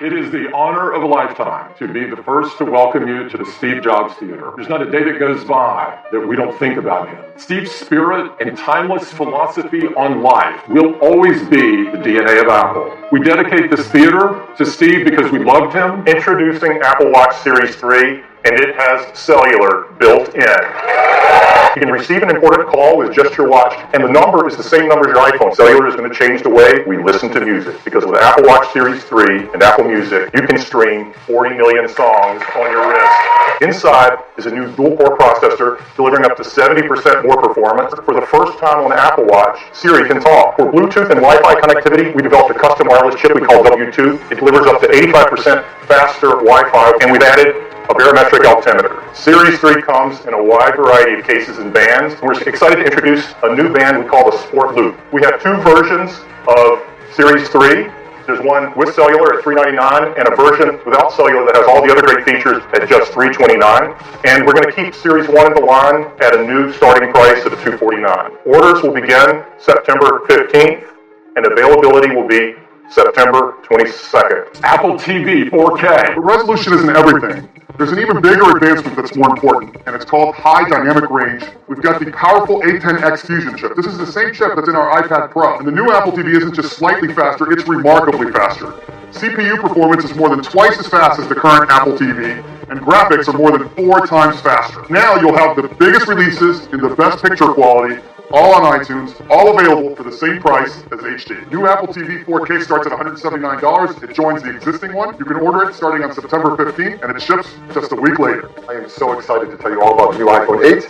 It is the honor of a lifetime to be the first to welcome you to the Steve Jobs Theater. There's not a day that goes by that we don't think about him. Steve's spirit and timeless philosophy on life will always be the DNA of Apple. We dedicate this theater to Steve because we loved him. Introducing Apple Watch Series 3, and it has cellular built in. You can receive an important call with just your watch, and the number is the same number as your iPhone. Cellular is going to change the way we listen to music, because with Apple Watch Series 3 and Apple Music, you can stream 40 million songs on your wrist. Inside is a new dual-core processor delivering up to 70% more performance. For the first time on the Apple Watch, Siri can talk. For Bluetooth and Wi-Fi connectivity, we developed a custom wireless chip we call W2. It delivers up to 85% faster Wi-Fi, and we've added a barometric altimeter. Series 3 comes in a wide variety of cases and bands. We're excited to introduce a new band we call the Sport Loop. We have two versions of Series 3. There's one with cellular at $399 and a version without cellular that has all the other great features at just $329. And we're going to keep Series 1 in the line at a new starting price of $249. Orders will begin September 15th and availability will be September 22nd. Apple TV 4K. But resolution isn't everything. There's an even bigger advancement that's more important, and it's called high dynamic range. We've got the powerful A10X Fusion chip. This is the same chip that's in our iPad Pro. And the new Apple TV isn't just slightly faster, it's remarkably faster. CPU performance is more than twice as fast as the current Apple TV, and graphics are more than 4 times faster. Now you'll have the biggest releases in the best picture quality, all on iTunes, all available for the same price as HD. New Apple TV 4K starts at $179. It joins the existing one. You can order it starting on September 15th, and it ships just a week later. I am so excited to tell you all about the new iPhone 8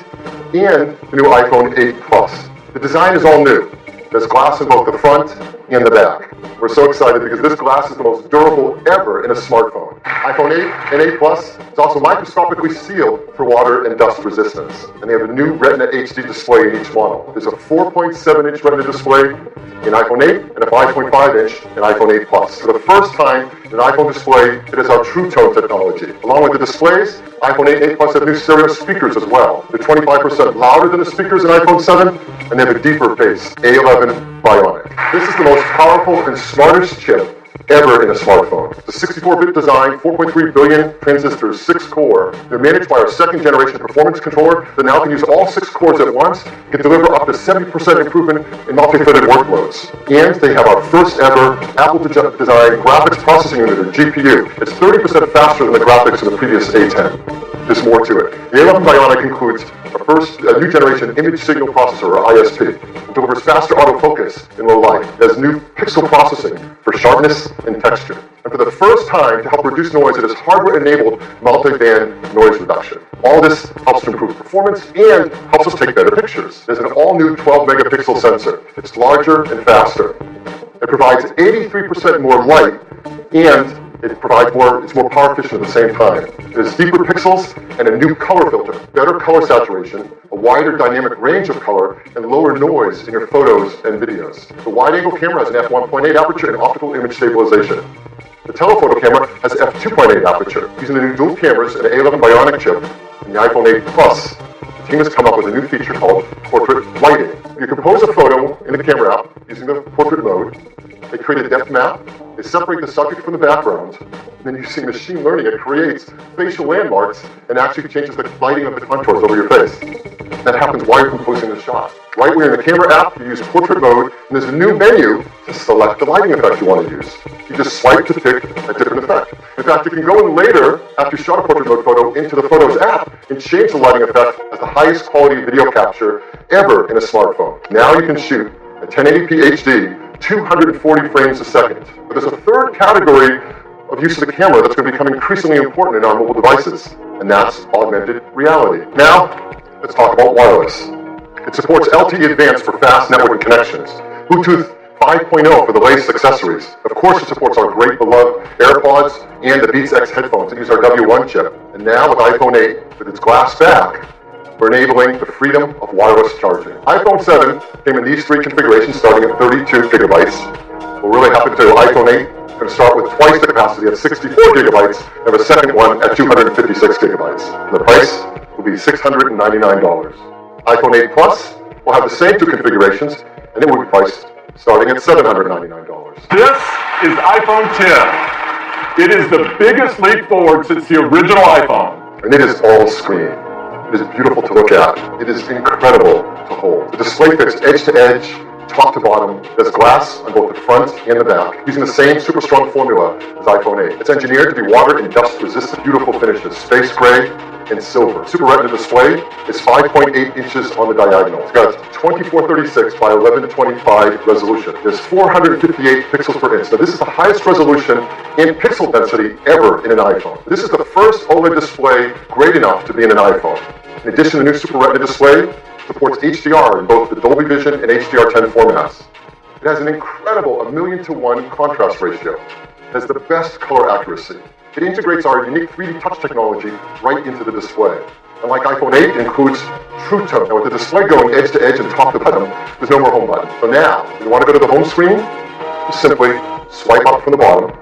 and the new iPhone 8 Plus. The design is all new. There's glass in both the front and the back. We're so excited because this glass is the most durable ever in a smartphone. iPhone 8 and 8 Plus is also microscopically sealed for water and dust resistance. And they have a new Retina HD display in each model. There's a 4.7-inch Retina display in iPhone 8 and a 5.5-inch in iPhone 8 Plus. For the first time in an iPhone display, it is our True Tone technology. Along with the displays, iPhone 8 and 8 Plus have new stereo speakers as well. They're 25% louder than the speakers in iPhone 7, and they have a deeper bass, A11 Bionic. This is the most powerful and smartest chip ever in a smartphone. The 64-bit design, 4.3 billion transistors, 6 core. They're managed by our second generation performance controller that now can use all 6 cores at once, can deliver up to 70% improvement in multi-threaded workloads. And they have our first ever Apple design graphics processing unit, or GPU. It's 30% faster than the graphics of the previous A10. There's more to it. The A11 Bionic includes a new generation image signal processor, or ISP. It delivers faster autofocus in low light. It has new pixel processing for sharpness and texture. And for the first time, to help reduce noise, it has hardware-enabled multi-band noise reduction. All this helps to improve performance and helps us take better pictures. There's an all-new 12-megapixel sensor. It's larger and faster. It provides 83% more light, and it's more power efficient at the same time. There's deeper pixels and a new color filter, better color saturation, a wider dynamic range of color, and lower noise in your photos and videos. The wide-angle camera has an f1.8 aperture and optical image stabilization. The telephoto camera has f2.8 aperture. Using the new dual cameras and the A11 Bionic chip and the iPhone 8 Plus, the team has come up with a new feature called Portrait Lighting. You compose a photo in the camera app using the portrait mode. They create a depth map. They separate the subject from the background. And then using machine learning, it creates facial landmarks and actually changes the lighting of the contours over your face. That happens while you're composing the shot. Right where in the camera app, you use portrait mode, and there's a new menu to select the lighting effect you want to use. You just swipe to pick a different effect. In fact, you can go in later, after you shot a portrait mode photo, into the Photos app and change the lighting effect as the highest quality video capture ever in a smartphone. Now you can shoot at 1080p HD, 240 frames a second. But there's a third category of use of the camera that's going to become increasingly important in our mobile devices, and that's augmented reality. Now, let's talk about wireless. It supports LTE Advanced for fast network connections, Bluetooth 5.0 for the latest accessories. Of course, it supports our great beloved AirPods and the Beats X headphones that use our W1 chip. And now with iPhone 8, with its glass back, we're enabling the freedom of wireless charging. iPhone 7 came in these 3 configurations starting at 32 gigabytes. We're really happy to iPhone 8 going to start with twice the capacity at 64 gigabytes and have a second one at 256 gigabytes. And the price will be $699. iPhone 8 Plus will have the same 2 configurations, and it will be priced starting at $799. This is iPhone 10. It is the biggest leap forward since the original iPhone. And it is all screen. It is beautiful to look at. It is incredible to hold. The display fits edge to edge, top to bottom. There's glass on both the front and the back, using the same super strong formula as iPhone 8. It's engineered to be water and dust resistant. Beautiful finishes, space gray and silver. Super Retina display is 5.8 inches on the diagonal. It's got 2436 by 1125 resolution. There's 458 pixels per inch. Now this is the highest resolution and pixel density ever in an iPhone. This is the first OLED display great enough to be in an iPhone. In addition, the new Super Retina display supports HDR in both the Dolby Vision and HDR10 formats. It has an incredible 1,000,000 to 1 contrast ratio. It has the best color accuracy. It integrates our unique 3D touch technology right into the display. And like iPhone 8, it includes True Tone. Now with the display going edge to edge and top to bottom, there's no more home button. So now, if you want to go to the home screen, you simply swipe up from the bottom,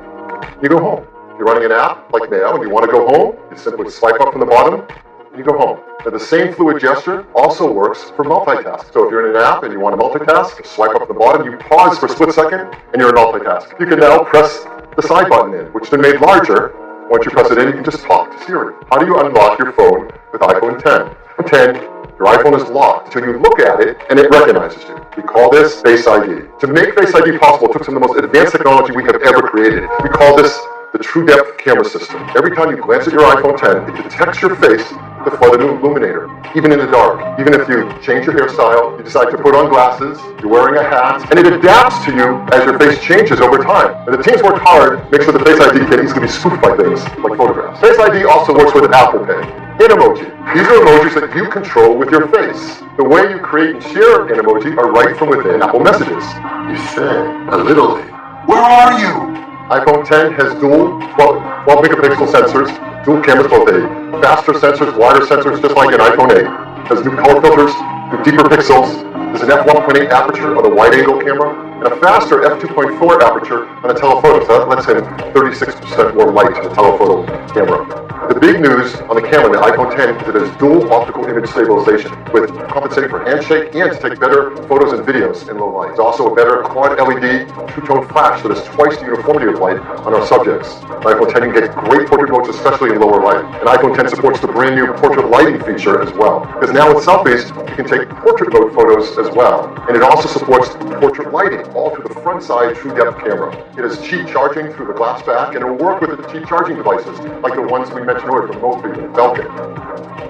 you go home. If you're running an app like Mail and you want to go home, you simply swipe up from the bottom, and you go home. Now the same fluid gesture also works for multitask. So if you're in an app and you want to multitask, swipe up from the bottom, you pause for a split second, and you're in multitask. You can now press the side button in, which has been made larger. Once you press it in, you can just talk to Siri. How do you unlock your phone with iPhone 10? iPhone 10, your iPhone is locked until you look at it and it recognizes you. We call this Face ID. To make Face ID possible, it took some of the most advanced technology we have ever created. We call this the True Depth camera system. Every time you glance at your iPhone 10, it detects your face with the flooded illuminator, even in the dark. Even if you change your hairstyle, you decide to put on glasses, you're wearing a hat, and it adapts to you as your face changes over time. And the teams worked hard to make sure the Face ID can easily be spoofed by things like photographs. Face ID also works with Apple Pay and emoji. These are emojis that you control with your face. The way you create and share an emoji are right from within Apple Messages. You say, a little late. Where are you? iPhone 10 has dual 12 megapixel sensors, dual cameras, both a faster sensors, wider sensors, just like an iPhone 8. It has new color filters, new deeper pixels. There's an f1.8 aperture on the wide-angle camera, and a faster f2.4 aperture on a telephoto. So that lets in 36% more light to the telephoto camera. The big news on the camera in the iPhone 10 is that it has dual optical image stabilization, with compensating for handshake and to take better photos and videos in low light. There's also a better quad LED two-tone flash that is twice the uniformity of light on our subjects. The iPhone 10 can get great portrait modes, especially in lower light. And iPhone 10 supports the brand new portrait lighting feature as well. Because now with selfies, you can take portrait mode photos as well. And it also supports portrait lighting, all through the front side True Depth camera. It has Qi charging through the glass back, and it will work with the Qi charging devices, like the ones we mentioned earlier from Mophie and Falcon.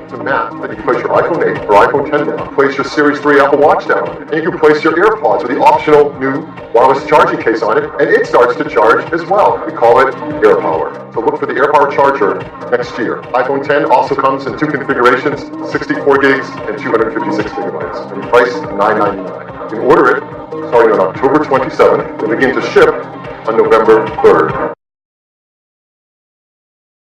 It's a map that you can place your iPhone 8 or iPhone 10 down, place your Series 3 Apple Watch down on it, and you can place your AirPods with the optional new wireless charging case on it, and it starts to charge as well. We call it AirPower. So look for the AirPower charger next year. iPhone 10 also comes in two configurations, 64 gigs and 256 gigabytes, and price $9.99. You can order it starting on October 27th and begin to ship on November 3rd.